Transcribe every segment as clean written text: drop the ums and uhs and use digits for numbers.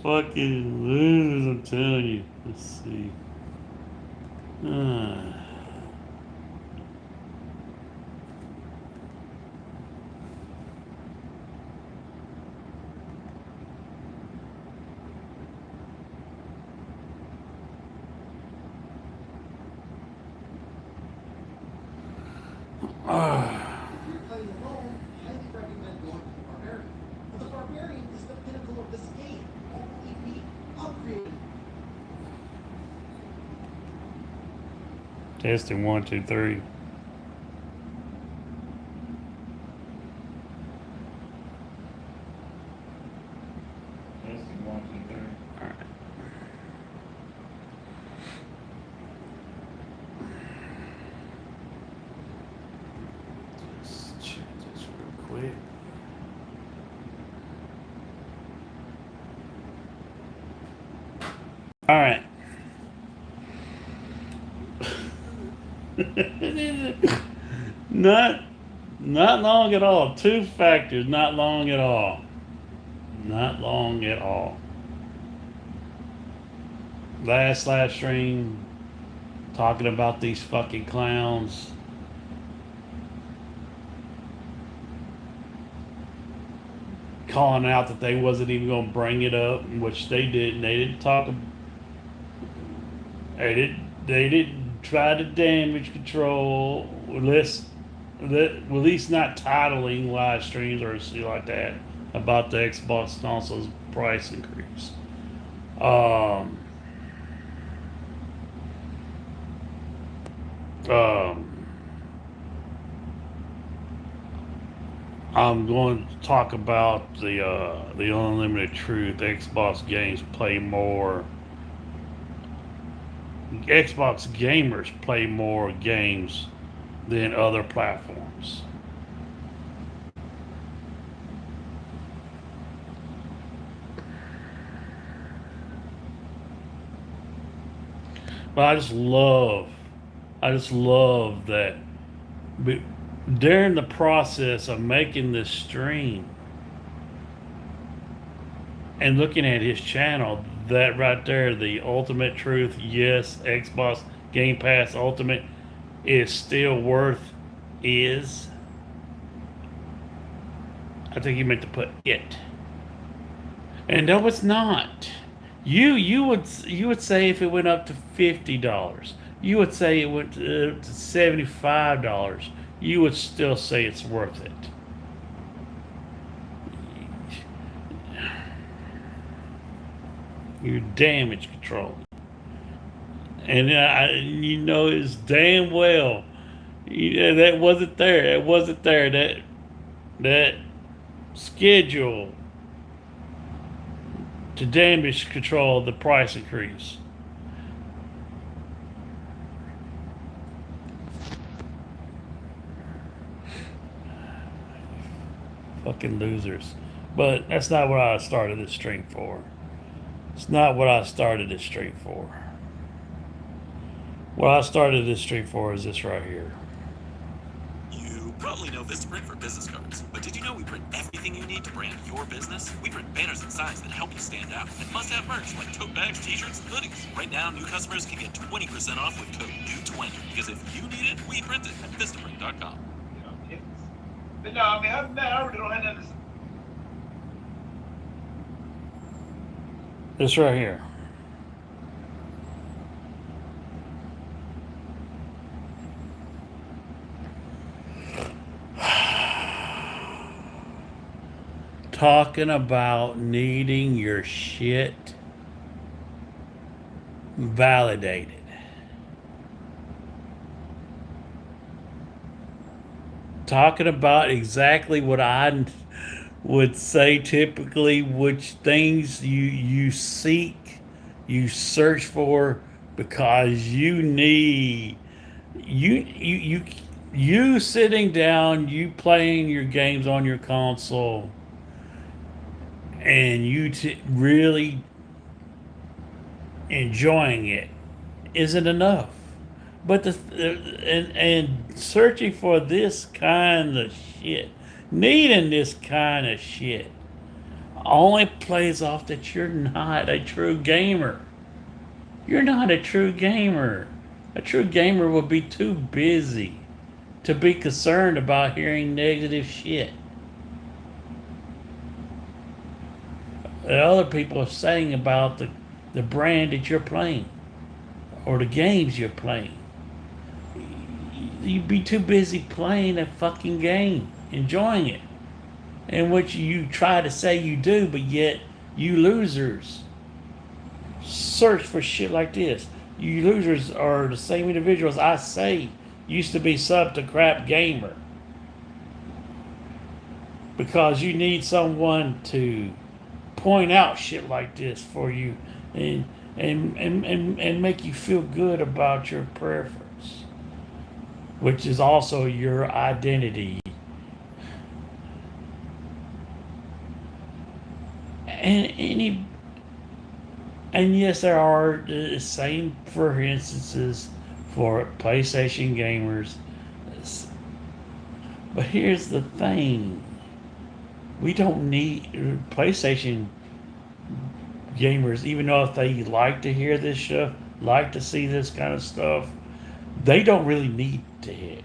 Fucking losers, I'm telling you. Let's see. Uh, If you're playing alone, highly recommend going to the Barbarian. But the Barbarian is the pinnacle of this game. Only be upgraded. testing one, two, three. Testing one, two, three. All right. Let's check this real quick. All right. not not long at all. Two factors, not long at all. Not long at all. Last live stream talking about these fucking clowns. Calling out that they wasn't even gonna bring it up, which they didn't. They didn't talk. They didn't try to damage control. At least not titling live streams or shit like that about the Xbox console's price increase. Um, um, I'm going to talk about the unlimited truth. Xbox games play more. Xbox gamers play more games than other platforms. But I just love that during the process of making this stream and looking at his channel, that right there, the ultimate truth, yes, Xbox Game Pass Ultimate is still worth is. I think he meant to put it. And no, it's not. You would say if it went up to $50, you would say it went to $75. You would still say it's worth it. You're damage control, and you know it's damn well that wasn't there. That wasn't there. That schedule to damage control the price increase. Fucking losers. But that's not what I started this stream for. It's not what I started this stream for. What I started this stream for is this right here. You probably know Vistaprint for business cards, but did you know we print everything you need to brand your business? We print banners and signs that help you stand out, and must-have merch like tote bags, t-shirts, and hoodies. Right now, new customers can get 20% off with code NEW20, because if you need it, we print it at Vistaprint.com. But no, I mean, other than that, I really don't have nothing. This right here. Talking about needing your shit validated. Talking about exactly what I would say typically, which things you seek, you search for because you need you sitting down, you playing your games on your console, and you really enjoying it isn't enough. But and searching for this kind of shit, needing this kind of shit only plays off that you're not a true gamer. You're not a true gamer. A true gamer will be too busy to be concerned about hearing negative shit that other people are saying about the brand that you're playing or the games you're playing. You'd be too busy playing a fucking game, enjoying it, in which you try to say you do, but yet you losers search for shit like this. You losers are the same individuals I say used to be sub to crap gamer, because you need someone to point out shit like this for you and make you feel good about your preference, which is also your identity. And yes, there are the same for instances for PlayStation gamers. But here's the thing. We don't need PlayStation gamers, even though if they like to hear this stuff, like to see this kind of stuff, they don't really need to hit.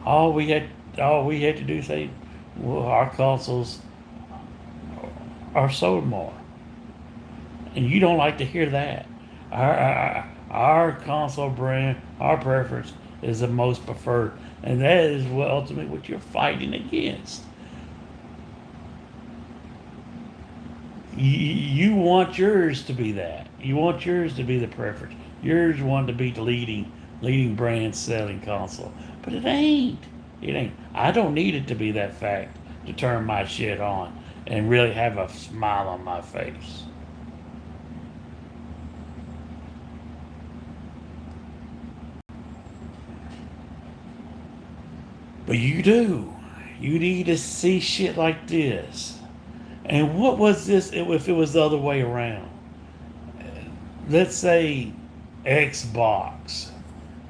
All we had to do is say, well, our consoles are sold more. And you don't like to hear that. Our console brand, our preference is the most preferred. And that is what ultimately what you're fighting against. You want yours to be that. You want yours to be the preference. Yours want to be the leading brand selling console. But it ain't. It ain't. I don't need it to be that fact to turn my shit on and really have a smile on my face. But you do. You need to see shit like this. And what was this if it was the other way around? Let's say Xbox.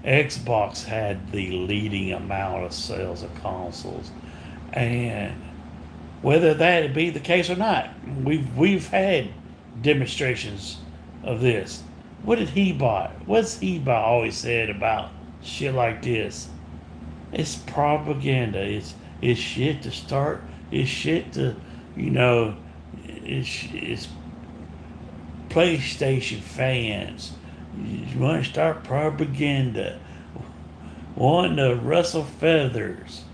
Xbox had the leading amount of sales of consoles. And whether that be the case or not, we've had demonstrations of this. What did he buy? What's he buy always said about shit like this? It's propaganda. It's shit to start. It's shit to, it's PlayStation fans. You want to start propaganda. Wanting to rustle feathers.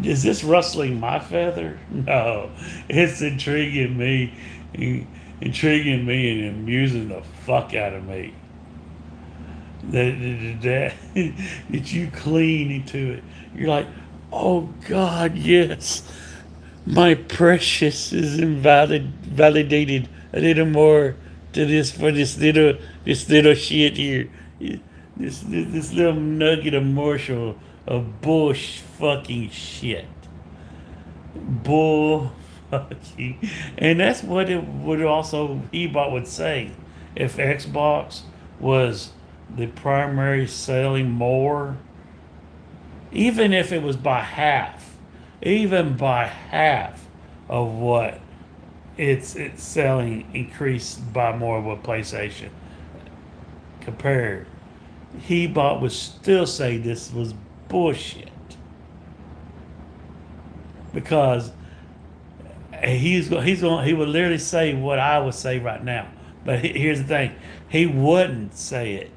Is this rustling my feather? No. It's intriguing me and amusing the fuck out of me. That you clean into it. You're like, oh God, yes, my precious is validated a little more to this for this little shit here. This little nugget of morsel of bull fucking shit. Bull fucking, and that's what it would also Ebot would say if Xbox was the primary selling more, even if it was by half, even by half of what it's selling increased by more with PlayStation compared, Hebot would still say this was bullshit, because he would literally say what I would say right now. But here's the thing, he wouldn't say it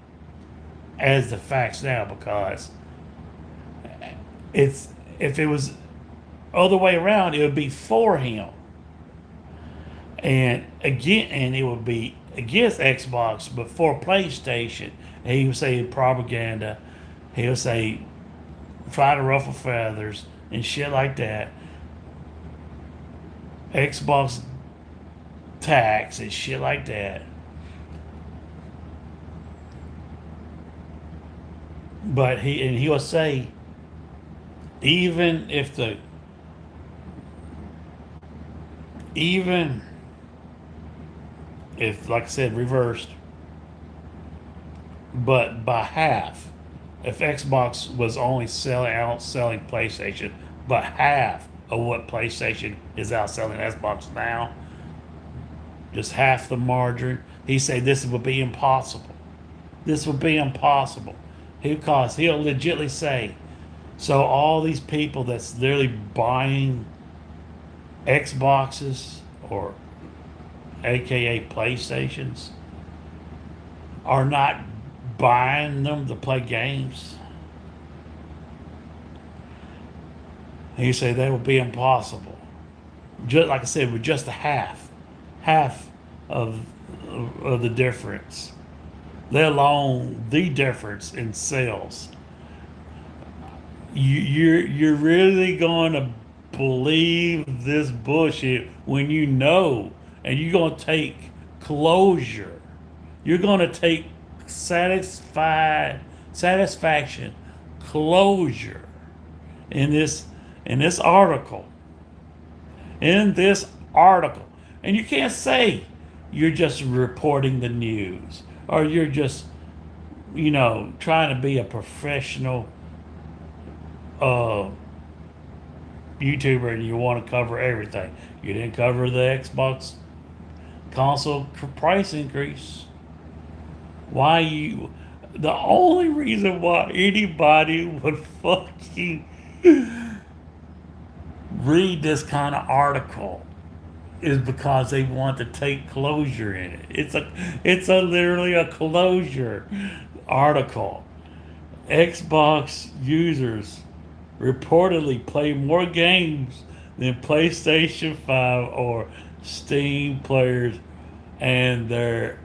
as the facts now, because if it was other way around, it would be for him, and it would be against Xbox, but for PlayStation, he would say propaganda. He would say try to ruffle feathers and shit like that. Xbox tax and shit like that. But he will say, even if, like I said, reversed, but by half, if Xbox was only selling PlayStation but half of what PlayStation is out selling Xbox now. Just half the margin. He said this would be impossible. This would be impossible. He'll legitimately say, so all these people that's literally buying Xboxes or AKA PlayStations are not buying them to play games. He said that would be impossible. Just like I said, with just a half of the difference, let alone the difference in sales. You're really going to believe this bullshit when you know, and you're going to take closure. You're going to take satisfaction, closure in this article. In this article. And you can't say you're just reporting the news or you're just, trying to be a professional YouTuber and you want to cover everything. You didn't cover the Xbox console price increase. The only reason why anybody would fucking read this kind of article is because they want to take closure in it. It's literally a closure article. Xbox users reportedly play more games than PlayStation 5 or Steam players, and their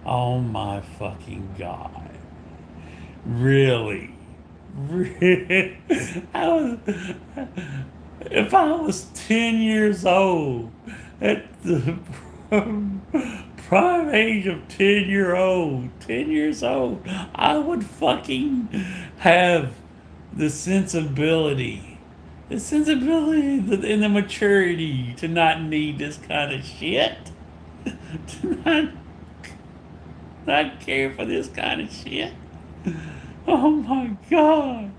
oh my fucking god. Really? If I was 10 years old, at the prime age of 10 years old, I would fucking have the sensibility and the maturity to not need this kind of shit. To not care for this kind of shit. Oh my god.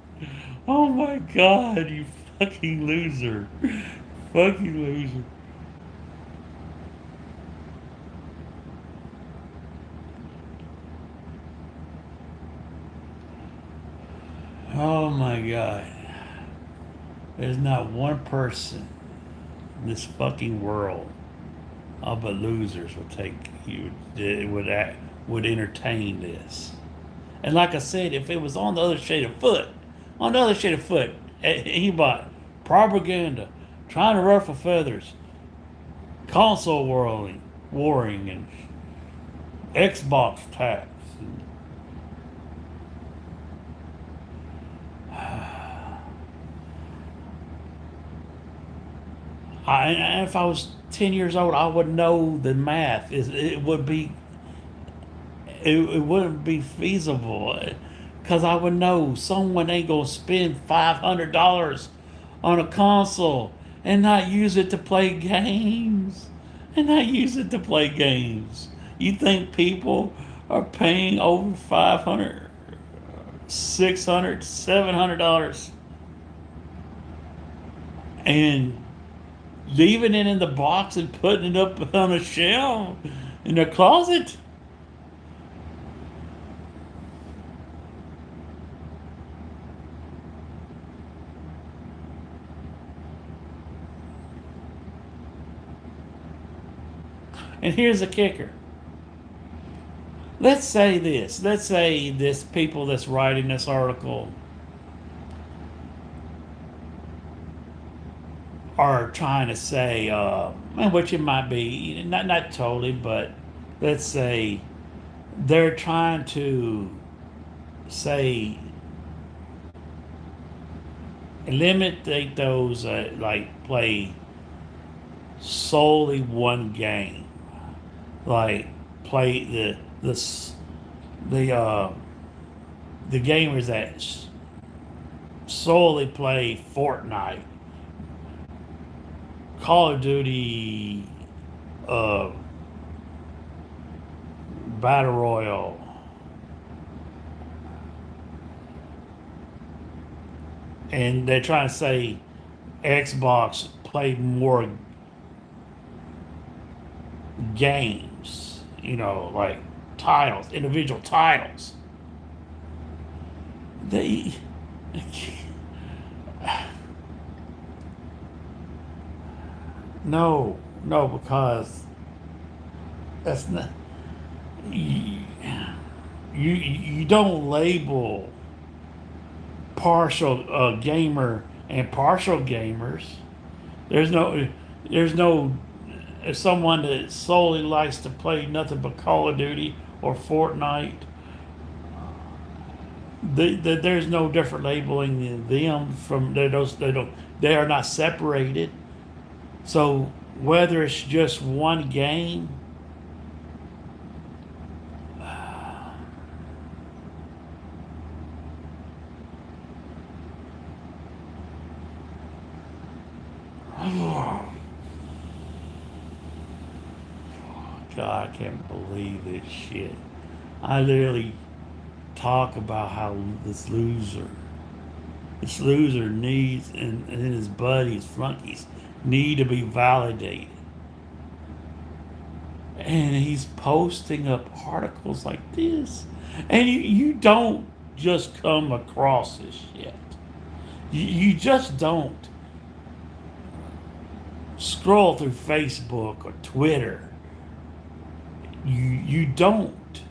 Oh my god, you fucking loser. Fucking loser. Oh my god. There's not one person in this fucking world, all but losers would entertain this. And like I said, if it was on the other shade of foot, he bought propaganda, trying to ruffle feathers, console warring, and Xbox tax. And if I was 10 years old, I would know the math. It wouldn't be feasible, because I would know someone ain't gonna spend $500 on a console and not use it to play games. You think people are paying over $500, $600, $700 and leaving it in the box and putting it up on a shelf in their closet? And here's the kicker. Let's say this people that's writing this article are trying to say, which it might be, not totally, but let's say they're trying to say eliminate those like play solely one game, like play the gamers that solely play Fortnite, Call of Duty, Battle Royale, and they're trying to say Xbox played more games, like titles, individual titles. They no, because that's not you don't label partial gamer and partial gamers. There's no someone that solely likes to play nothing but Call of Duty or Fortnite. There's no different labeling in them from they are not separated. So whether it's just one game, God, I can't believe this shit. I literally talk about how this loser needs, and his buddies, flunkies, need to be validated. And he's posting up articles like this. And you don't just come across this shit. You just don't scroll through Facebook or Twitter. You don't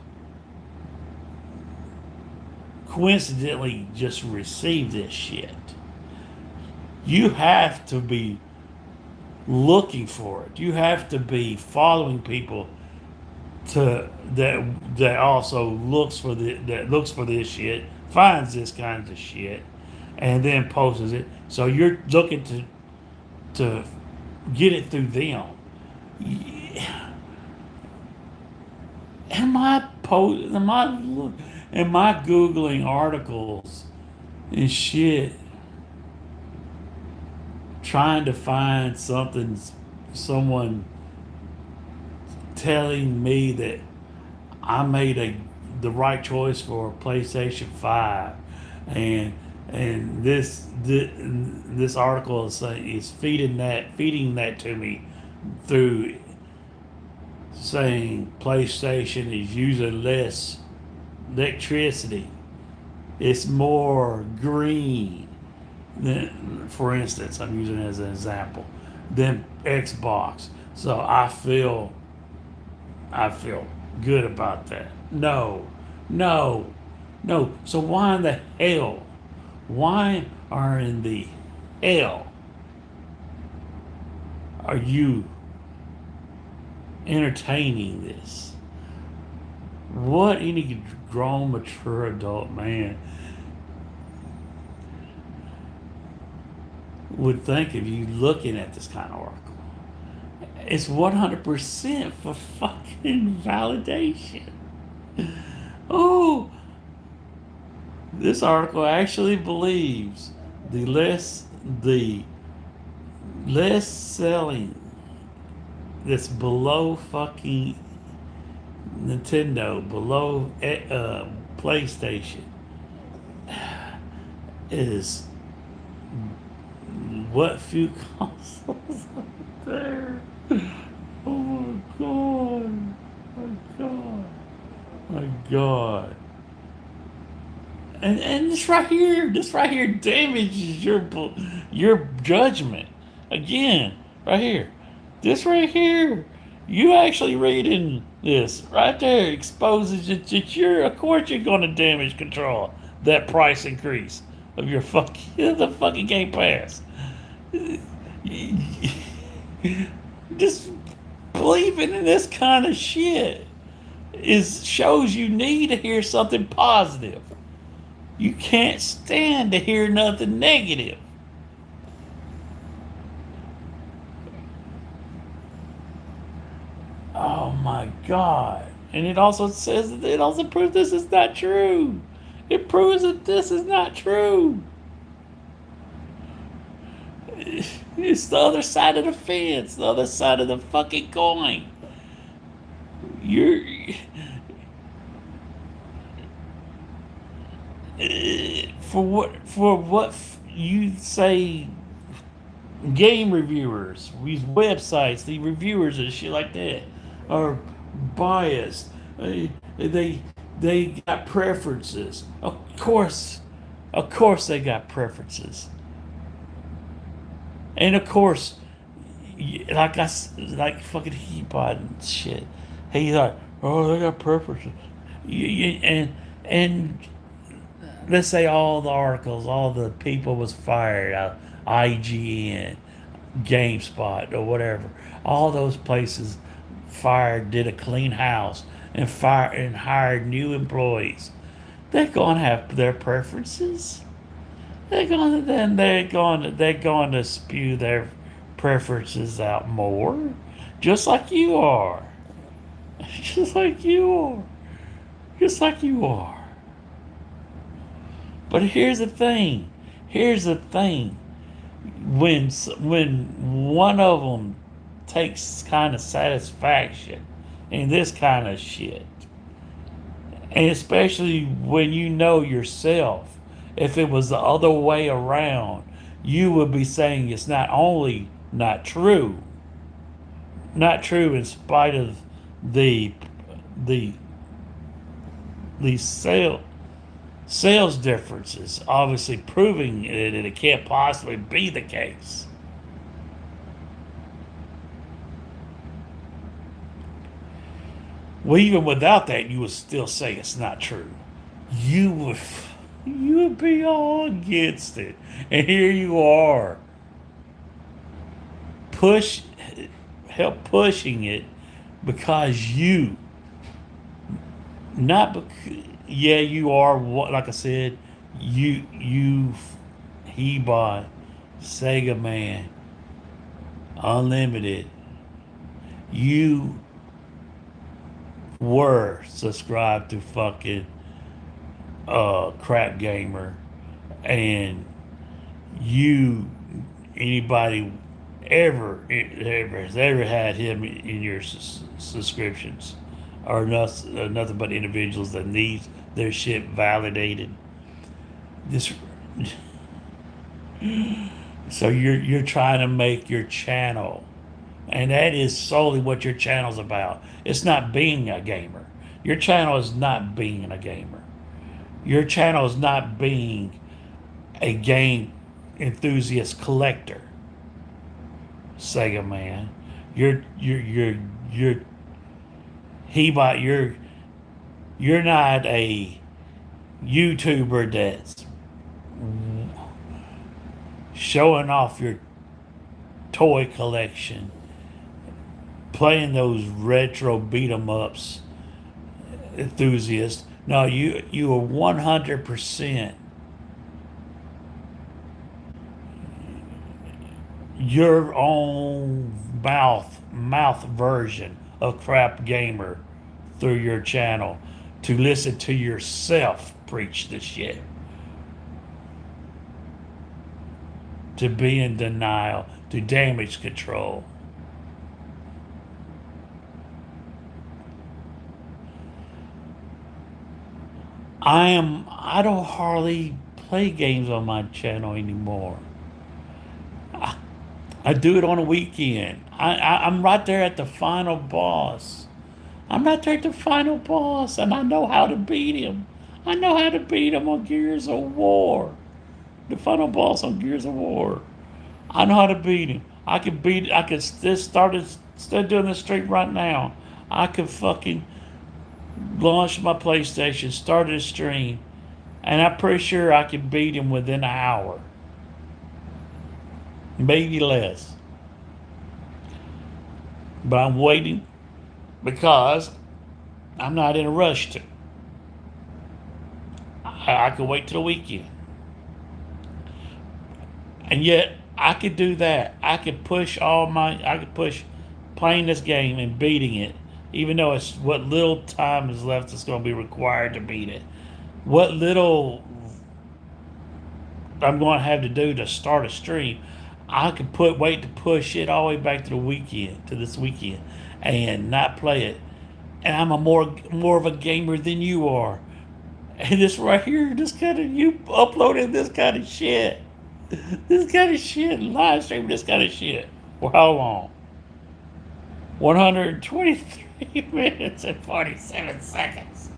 coincidentally just receive this shit. You have to be looking for it. You have to be following people that also looks for this shit, finds this kind of shit, and then posts it. So you're looking to get it through them. Am I googling articles and shit, trying to find someone telling me that I made the right choice for PlayStation 5, and this article is feeding that to me through saying PlayStation is using less electricity. It's more green than, for instance, I'm using it as an example, than Xbox. So I feel good about that. No. So why in the hell? Why in the hell are you entertaining this? What any grown, mature adult man would think of you looking at this kind of article? It's 100% for fucking validation. Oh, this article actually believes the less selling that's below fucking Nintendo, below PlayStation, is what few consoles are there. Oh my God. And this right here damages your judgment. Again, right here. This right here, you actually reading this right there exposes that of course you're going to damage control that price increase of your the fucking Game Pass. Just believing in this kind of shit shows you need to hear something positive. You can't stand to hear nothing negative. Oh my God. And it also proves this is not true. It proves that this is not true. It's the other side of the fence, the other side of the fucking coin. For what you say game reviewers, these websites, the reviewers and shit like that are biased. They got preferences. Of course they got preferences. And of course, like fucking Heapod and shit. He's like, oh, they got preferences. And let's say all the articles, all the people was fired out, IGN, GameSpot, or whatever. All those places fired, did a clean house, and hired new employees. They're gonna have their preferences. They're going to spew their preferences out more, just like you are, just like you are, just like you are. But here's the thing. When one of them takes kind of satisfaction in this kind of shit, and especially when you know yourself, if it was the other way around, you would be saying it's not only not true in spite of the sales differences, obviously proving that it can't possibly be the case. Well, even without that, you would still say it's not true. You would be all against it. And here you are. Help pushing it because you, not because, yeah, you are, like I said, he bought Sega Man, Unlimited. You were subscribed to fucking Crap Gamer, and anybody has ever had him in your subscriptions are nothing but individuals that need their shit validated. So you're trying to make your channel, and that is solely what your channel's about. It's not being a gamer. Your channel is not being a gamer. Your channel is not being a game enthusiast collector, Sega Man. You're not a YouTuber that's showing off your toy collection, playing those retro beat 'em ups enthusiast. No, you are 100% your own mouth version of Crap Gamer through your channel to listen to yourself preach the shit, to be in denial, to damage control. I don't hardly play games on my channel anymore. I do it on a weekend. I'm right there at the final boss. I'm right there at the final boss, and I know how to beat him. I know how to beat him on Gears of War. The final boss on Gears of War. I know how to beat him. I could instead of doing this stream right now, I could fucking launched my PlayStation, started a stream, and I'm pretty sure I could beat him within an hour. Maybe less. But I'm waiting because I'm not in a rush to. I could wait till the weekend. And yet, I could do that. I could push playing this game and beating it, even though it's what little time is left that's going to be required to beat it. What little I'm going to have to do to start a stream, I could wait to push it all the way back to this weekend, and not play it. And I'm more of a gamer than you are. And this right here, you uploading this kind of shit. This kind of shit, live stream this kind of shit. For how long? 123 minutes and 47 seconds.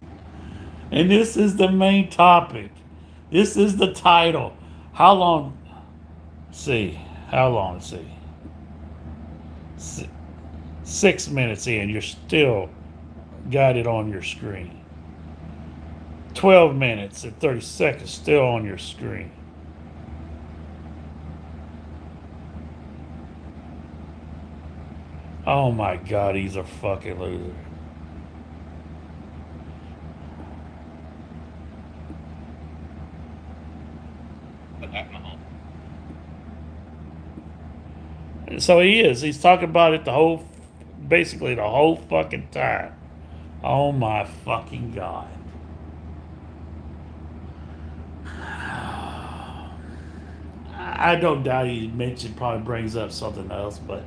And this is the main topic. This is the title. How long? Let's see. How long? Let's see. 6 minutes in, you're still got it on your screen. 12 minutes and 30 seconds still on your screen. Oh my God, he's a fucking loser. So he is. He's talking about it basically the whole fucking time. Oh my fucking God. I don't doubt he mentioned, probably brings up something else, but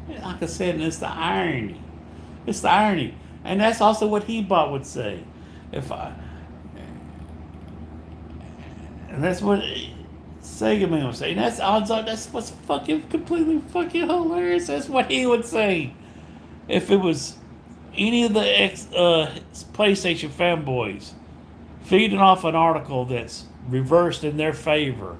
like I said, it's the irony. It's the irony. And that's also what Hebot would say. And that's what Sega Man would say. And that's odds on, that's what's fucking completely fucking hilarious. That's what he would say. If it was any of the PlayStation fanboys feeding off an article that's reversed in their favor,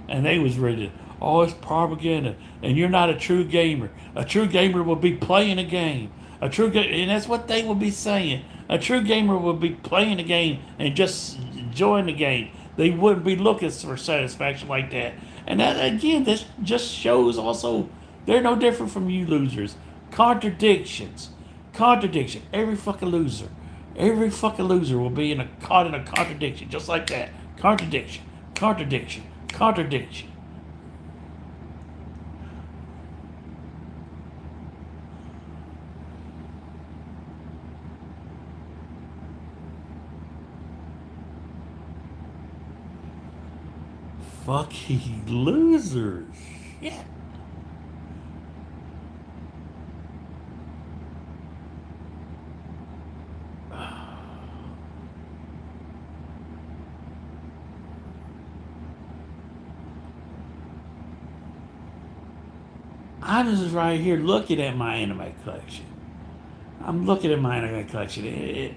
and they was ready, oh, it's propaganda, and you're not a true gamer. A true gamer will be playing a game. And that's what they would be saying. A true gamer would be playing a game and just enjoying the game. They wouldn't be looking for satisfaction like that. And that, again, this just shows also they're no different from you losers. Contradictions. Contradiction. Every fucking loser will be caught in a contradiction, just like that. Contradiction. Contradiction. Contradiction. Fucking losers. Yeah. I'm just right here looking at my anime collection. I'm looking at my anime collection.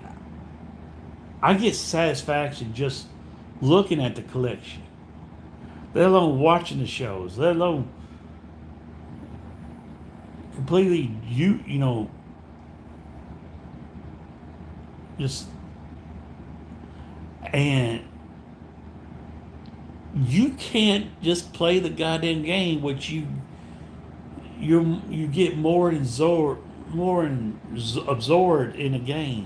I get satisfaction just looking at the collection, let alone watching the shows, let alone completely just, and you can't just play the goddamn game, which you get more absorbed in a game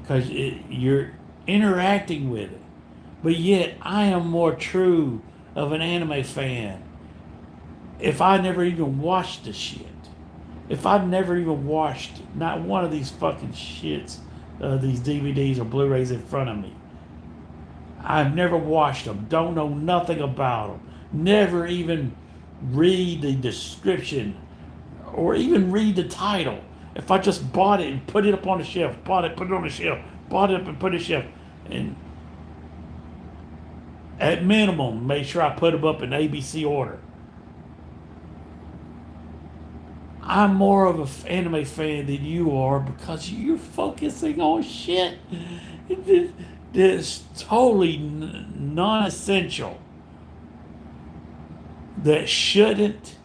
because you're interacting with it. But yet, I am more true of an anime fan if I never even watched the shit. If I've never even watched not one of these fucking shits, these DVDs or Blu-rays in front of me. I've never watched them. Don't know nothing about them. Never even read the description or even read the title. If I just bought it and put it up on the shelf, bought it, put it on the shelf, bought it up and put it on the shelf, and at minimum, make sure I put them up in ABC order. I'm more of an anime fan than you are because you're focusing on shit that's totally non-essential, that shouldn't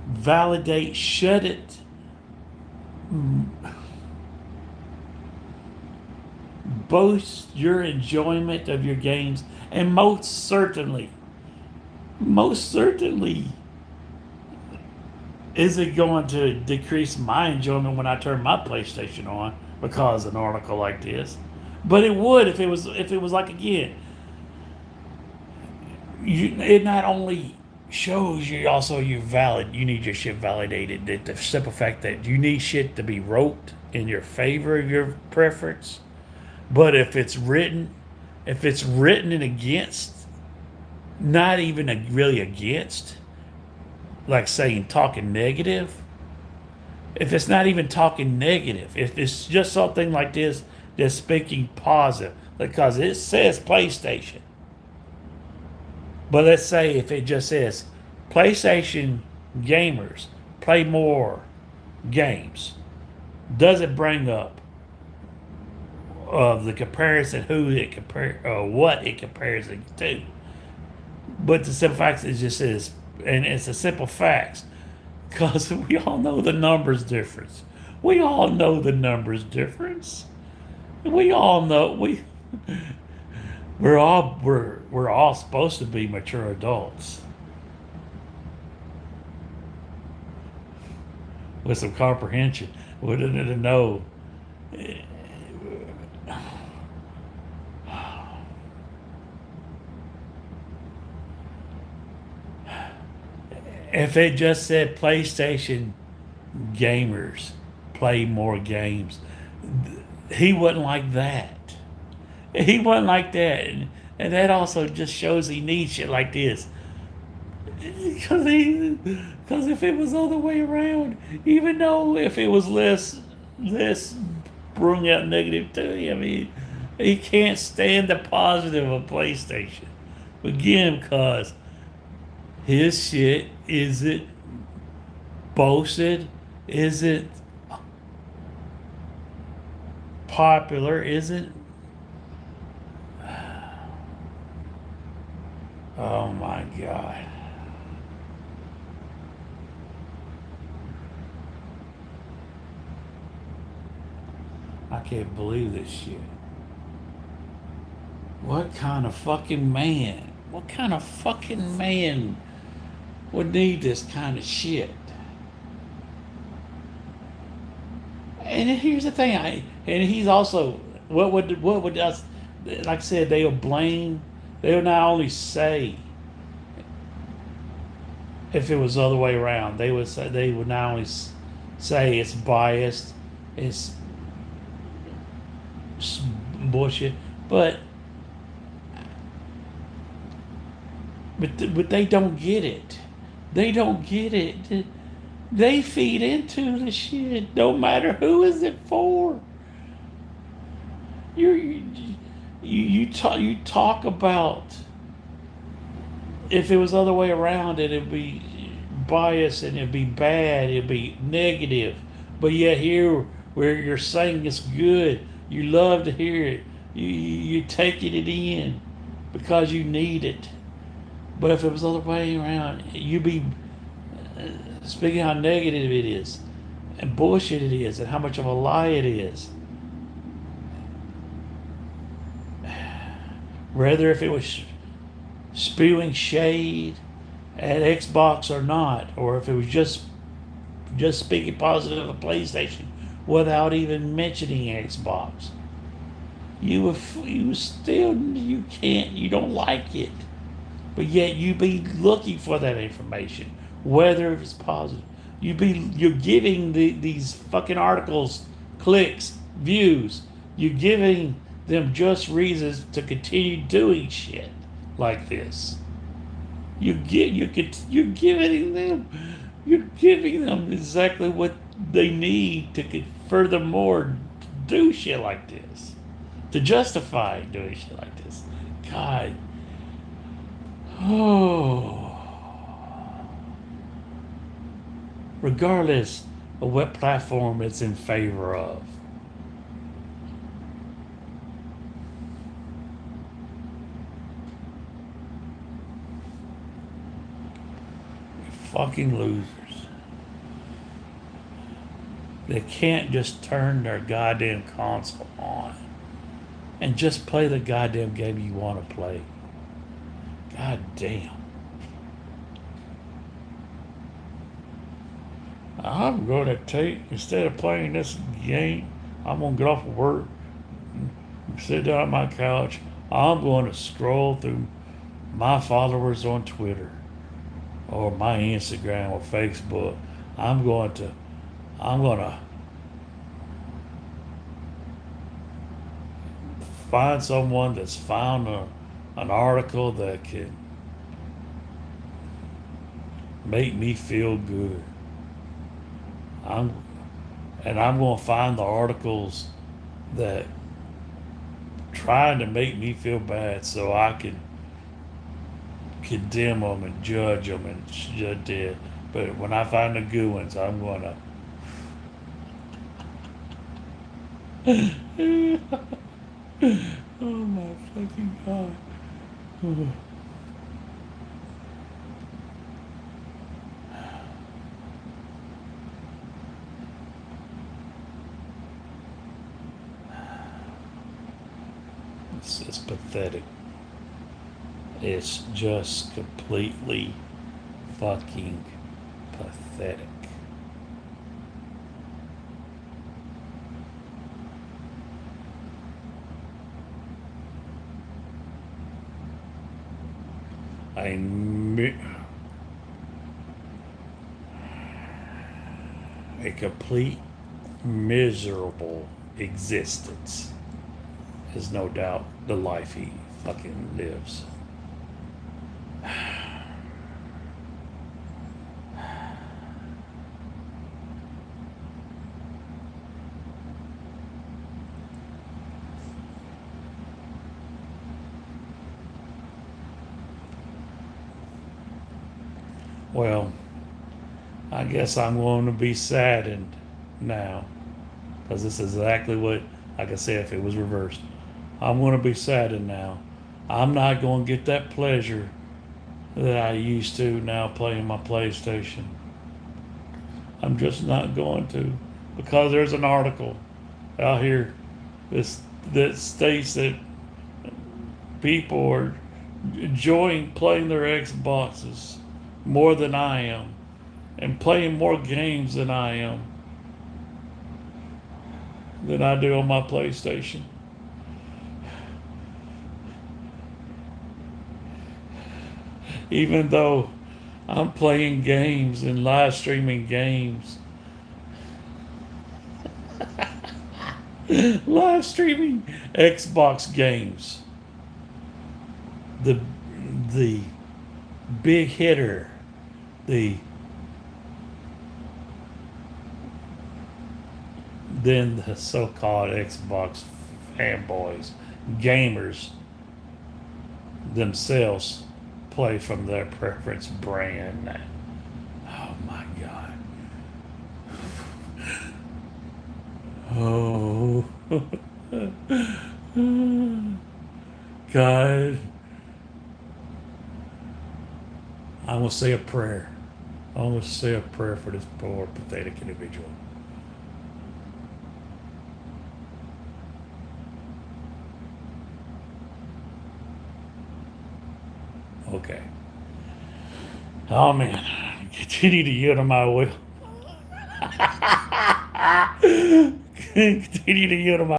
validate, shouldn't boast your enjoyment of your games, and most certainly is it going to decrease my enjoyment when I turn my PlayStation on because of an article like this. But it would if it was like, again, it not only shows you also you need your shit validated. That the simple fact that you need shit to be wrote in your favor of your preference. But if it's written and against, not even really against, like saying talking negative, if it's not even talking negative, if it's just something like this that's speaking positive, because it says PlayStation. But let's say if it just says PlayStation gamers play more games, does it bring up the comparison, who it compare, what it compares it to? But the simple fact is, it just says, and it's a simple facts, because we all know the numbers difference. We all know the numbers difference. We all know we're all supposed to be mature adults with some comprehension. We didn't know. If it just said PlayStation gamers play more games, he wasn't like that. He wasn't like that. And that also just shows he needs shit like this. Because if it was all the way around, even though if it was less bring out negative to him, he can't stand the positive of PlayStation. Again, because his shit isn't boasted, isn't popular, isn't. Oh my God. I can't believe this shit. What kind of fucking man? What kind of fucking man would need this kind of shit? And here's the thing, and he's also what would us, like I said, they'll blame. They'll not only say, if it was the other way around, they would not only say it's biased, it's bullshit, but they don't get it. They don't get it. They feed into the shit. No matter who is it for. You talk about, if it was the other way around, it'd be biased and it'd be bad, it'd be negative. But yet here, where you're saying it's good, you love to hear it. You're taking it in because you need it. But if it was the other way around, you'd be speaking how negative it is and bullshit it is and how much of a lie it is. Whether if it was spewing shade at Xbox or not, or if it was just speaking positive of PlayStation without even mentioning Xbox, you don't like it, but yet you be looking for that information, whether it's positive. You're giving these fucking articles clicks, views. You're giving them just reasons to continue doing shit like this. You're giving them exactly what they need to furthermore do shit like this, to justify doing shit like this. God. Oh. Regardless of what platform it's in favor of. Fucking losers. They can't just turn their goddamn console on and just play the goddamn game you want to play. God damn. I'm going to take, instead of playing this game, I'm going to get off of work, sit down on my couch. I'm going to scroll through my followers on Twitter or my Instagram or Facebook. I'm going to find someone that's found an article that can make me feel good. I'm I'm gonna find the articles that trying to make me feel bad so I can condemn them and judge them and judge it. But when I find the good ones, I'm gonna. Oh my fucking god. It's pathetic. It's just completely fucking pathetic. A complete miserable existence is no doubt the life he fucking lives. Well, I guess I'm going to be saddened now, because this is exactly what, like I said, if it was reversed, I'm going to be saddened now. I'm not going to get that pleasure that I used to now playing my PlayStation. I'm just not going to, because there's an article out here that states that people are enjoying playing their Xboxes more than I am, and playing more games than I do on my PlayStation. Even though I'm playing games and live streaming games, live streaming Xbox games, the big hitter, then the so-called Xbox fanboys, gamers themselves play from their preference brand. Oh my God. Oh. God. I'm going to say a prayer. I'm going to say a prayer for this poor, pathetic individual. Okay. Oh man, continue to yield to my will. Continue to yield to my